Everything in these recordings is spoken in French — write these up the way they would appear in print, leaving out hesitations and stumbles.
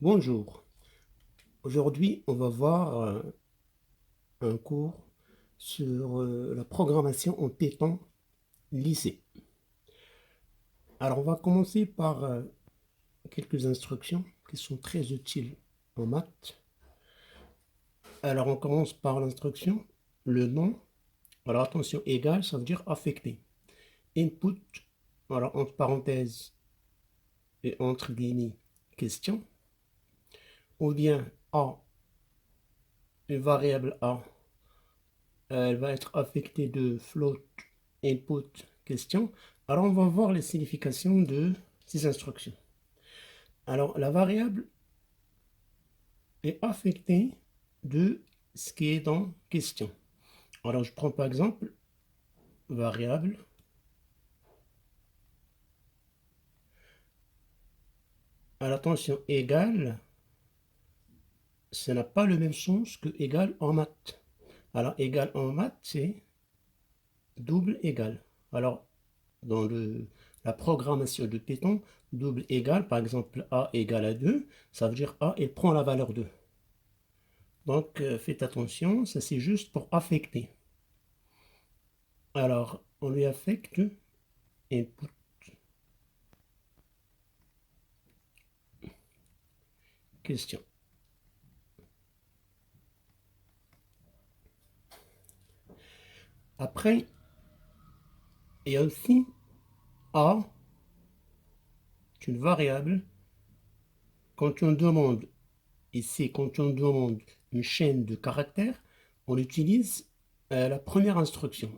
Bonjour, aujourd'hui on va voir un cours sur la programmation en Python lycée. Alors on va commencer par quelques instructions qui sont très utiles en maths. Alors on commence par l'instruction, le nom. Alors attention, égal, ça veut dire affecté. Input, alors entre parenthèses et entre guillemets, question. Ou bien A, une variable A, elle va être affectée de float, input, question. Alors, on va voir les significations de ces instructions. Alors, la variable est affectée de ce qui est dans question. Alors, je prends par exemple variable. Alors, attention, égal, ça n'a pas le même sens que égal en maths. Alors, égal en maths, c'est double égal. Alors, dans la programmation de Python, double égal, par exemple A égale à 2, ça veut dire A, il prend la valeur 2. Donc, faites attention, ça c'est juste pour affecter. Alors, on lui affecte input. Question. Après, il y a aussi A, une variable. Quand on demande, ici, quand on demande une chaîne de caractères, on utilise la première instruction.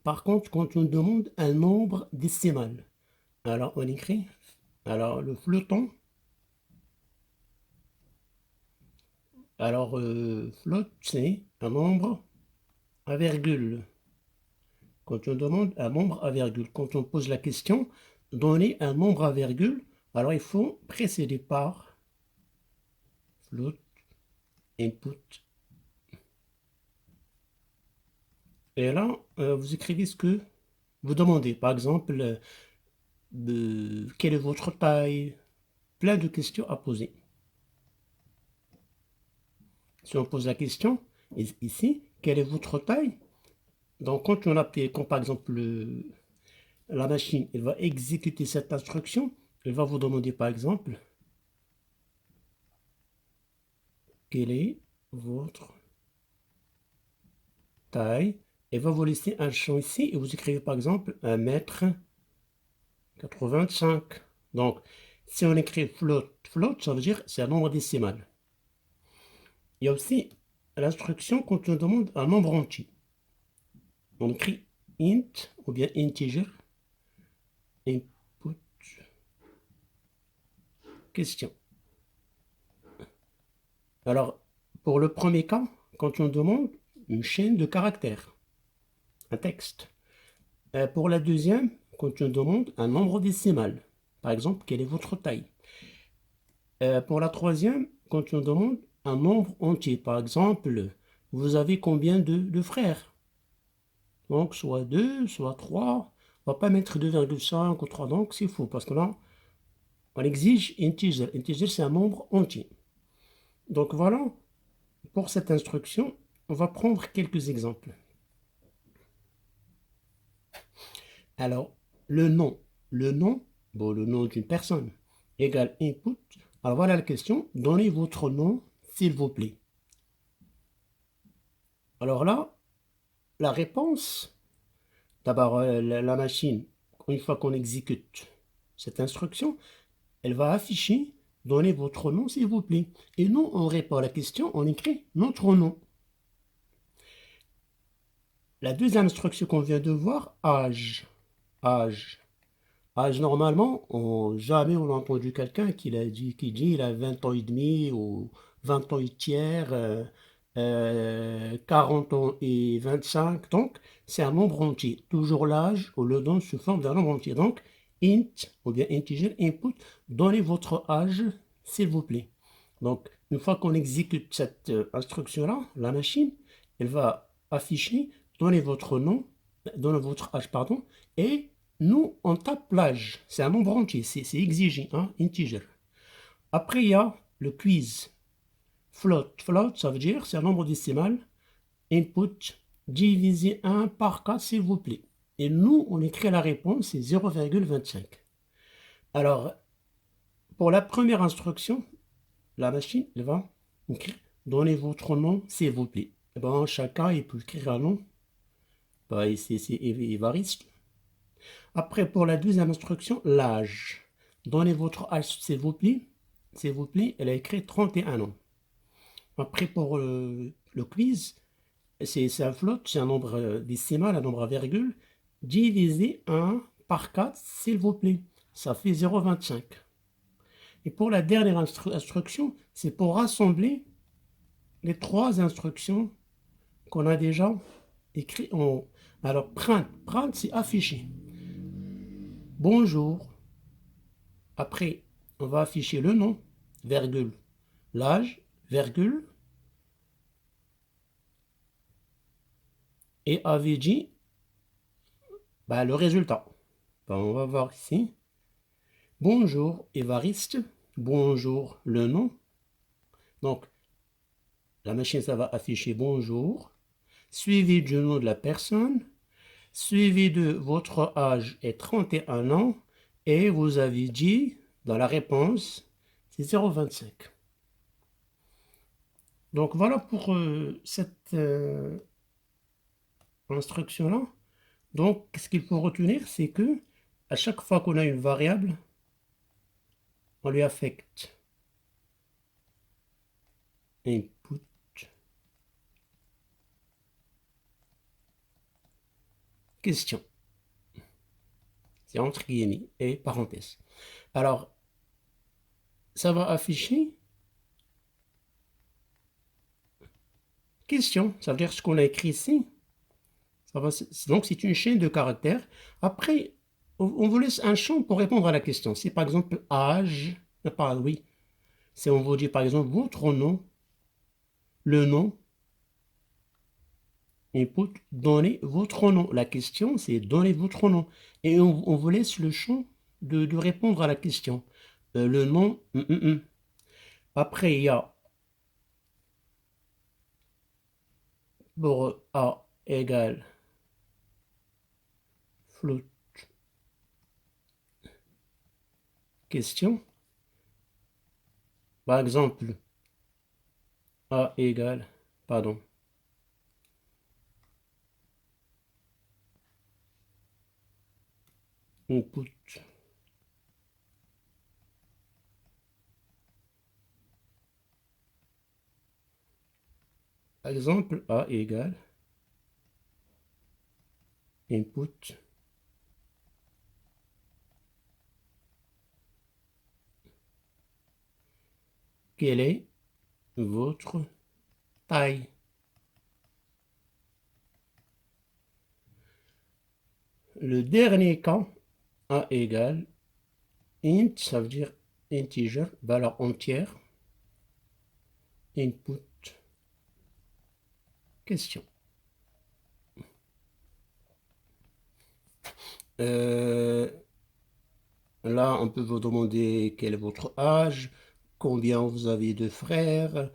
Par contre, quand on demande un nombre décimal, alors on écrit, alors le floatant, alors float, c'est un nombre à virgule. Quand on demande un nombre à virgule, quand on pose la question, donner un nombre à virgule, alors il faut précéder par float input. Et là, vous écrivez ce que vous demandez. Par exemple, quelle est votre taille? Plein de questions à poser. Si on pose la question, ici, quelle est votre taille? Donc, quand on appelle, quand par exemple la machine, elle va exécuter cette instruction, elle va vous demander par exemple, quelle est votre taille? Elle va vous laisser un champ ici et vous écrivez par exemple 1m85. Donc, si on écrit float, float, ça veut dire c'est un nombre décimal. Il y a aussi l'instruction quand on demande un nombre entier. On écrit int ou bien integer, input, question. Alors, pour le premier cas, quand on demande une chaîne de caractères, un texte. Pour la deuxième, quand on demande un nombre décimal, par exemple, quelle est votre taille? Pour la troisième, quand on demande un nombre entier, par exemple, vous avez combien de frères? Donc, soit 2, soit 3. On ne va pas mettre 2,5 ou 3, donc c'est faux, parce que là, on exige integer. Integer, c'est un nombre entier. Donc voilà, pour cette instruction, on va prendre quelques exemples. Alors, le nom, bon, le nom d'une personne, égale input. Alors voilà la question, donnez votre nom, s'il vous plaît. Alors là, la réponse, d'abord, la machine, une fois qu'on exécute cette instruction, elle va afficher, donnez votre nom, s'il vous plaît. Et nous, on répond à la question, on écrit notre nom. La deuxième instruction qu'on vient de voir, âge. Âge. Âge, normalement, jamais on a entendu quelqu'un qui dit il a 20 ans et demi ou 20 ans et tiers, 40 ans et 25. Donc, c'est un nombre entier. Toujours l'âge, on le donne sous forme d'un nombre entier. Donc, int ou bien integer input, donnez votre âge, s'il vous plaît. Donc, une fois qu'on exécute cette instruction-là, la machine, elle va afficher, donnez votre nom, donnez votre âge, pardon, et nous, on tape l'âge. C'est un nombre entier, c'est exigé, hein, integer. Après, il y a le quiz. Float, ça veut dire, c'est un nombre décimal. Input divisé 1 par 4, s'il vous plaît. Et nous, on écrit la réponse, c'est 0,25. Alors, pour la première instruction, la machine, elle va écrire, donnez votre nom, s'il vous plaît. Et ben, chacun, il peut écrire un nom. Ben, c'est Évariste. Après, pour la deuxième instruction, l'âge. Donnez votre âge, s'il vous plaît. S'il vous plaît, elle a écrit 31 ans. Après, pour le quiz, c'est un float, c'est un nombre décimal, un nombre à virgule, divisé 1 par 4, s'il vous plaît. Ça fait 0,25. Et pour la dernière instruction, c'est pour rassembler les trois instructions qu'on a déjà écrites en haut. Alors, print, c'est afficher. Bonjour. Après, on va afficher le nom, virgule, l'âge, virgule, et AVG, bah, le résultat. Ben, on va voir ici. Bonjour, Évariste. Bonjour, le nom. Donc, la machine, ça va afficher bonjour, suivi du nom de la personne, suivi de votre âge est 31 ans, et vous avez dit, dans la réponse, c'est 0,25. Donc, voilà pour cette instruction-là. Donc, ce qu'il faut retenir, c'est que à chaque fois qu'on a une variable, on lui affecte input question. C'est entre guillemets et parenthèse. Alors, ça va afficher question. Ça veut dire ce qu'on a écrit ici. Donc, c'est une chaîne de caractères. Après, on vous laisse un champ pour répondre à la question. Si par exemple âge, oui, si on vous dit par exemple votre nom, le nom, input, donnez votre nom. La question, c'est donnez votre nom. Et on vous laisse le champ de répondre à la question. Le nom, Après, il y a pour A égale float question. Par exemple, A égale, pardon, input par exemple, A égale input quelle est votre taille. Le dernier cas, A égale int, ça veut dire integer, valeur entière, input question. Là, on peut vous demander quel est votre âge, combien vous avez de frères,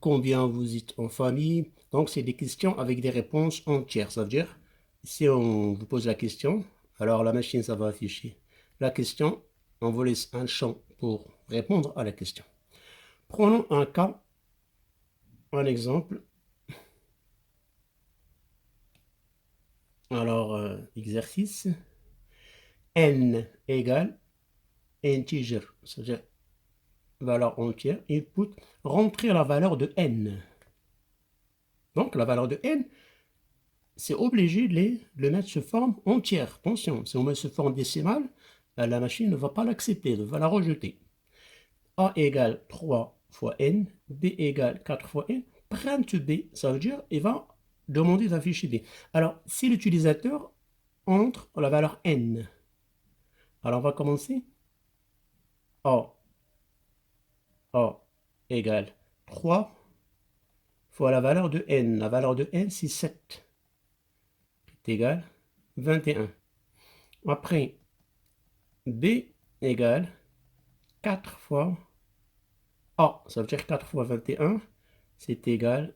combien vous êtes en famille. Donc, c'est des questions avec des réponses entières. Ça veut dire, si on vous pose la question, alors la machine, ça va afficher la question. On vous laisse un champ pour répondre à la question. Prenons un cas, un exemple. Alors, exercice. N égale integer, c'est-à-dire valeur entière, input, rentrer la valeur de n. Donc, la valeur de n, c'est obligé de le mettre sous forme entière. Attention, si on met sous forme décimale, la machine ne va pas l'accepter, elle va la rejeter. A égale 3 fois n, B égale 4 fois n, print B, ça veut dire il va demander d'afficher B. Alors, si l'utilisateur entre la valeur n, alors on va commencer. A égale 3 fois la valeur de n. La valeur de n, c'est 7. C'est égal 21. Après, B égale 4 fois A, ça veut dire 4 fois 21, c'est égal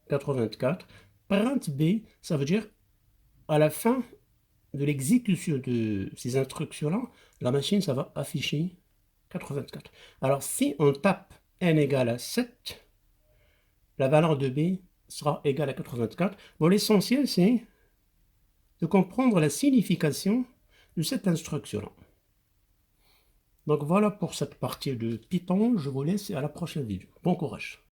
84. Parent B, ça veut dire à la fin de l'exécution de ces instructions-là, la machine, ça va afficher 84. Alors, si on tape n égale à 7, la valeur de B sera égale à 84. Bon, l'essentiel, c'est de comprendre la signification de cette instruction-là. Donc voilà pour cette partie de Python. Je vous laisse et à la prochaine vidéo. Bon courage.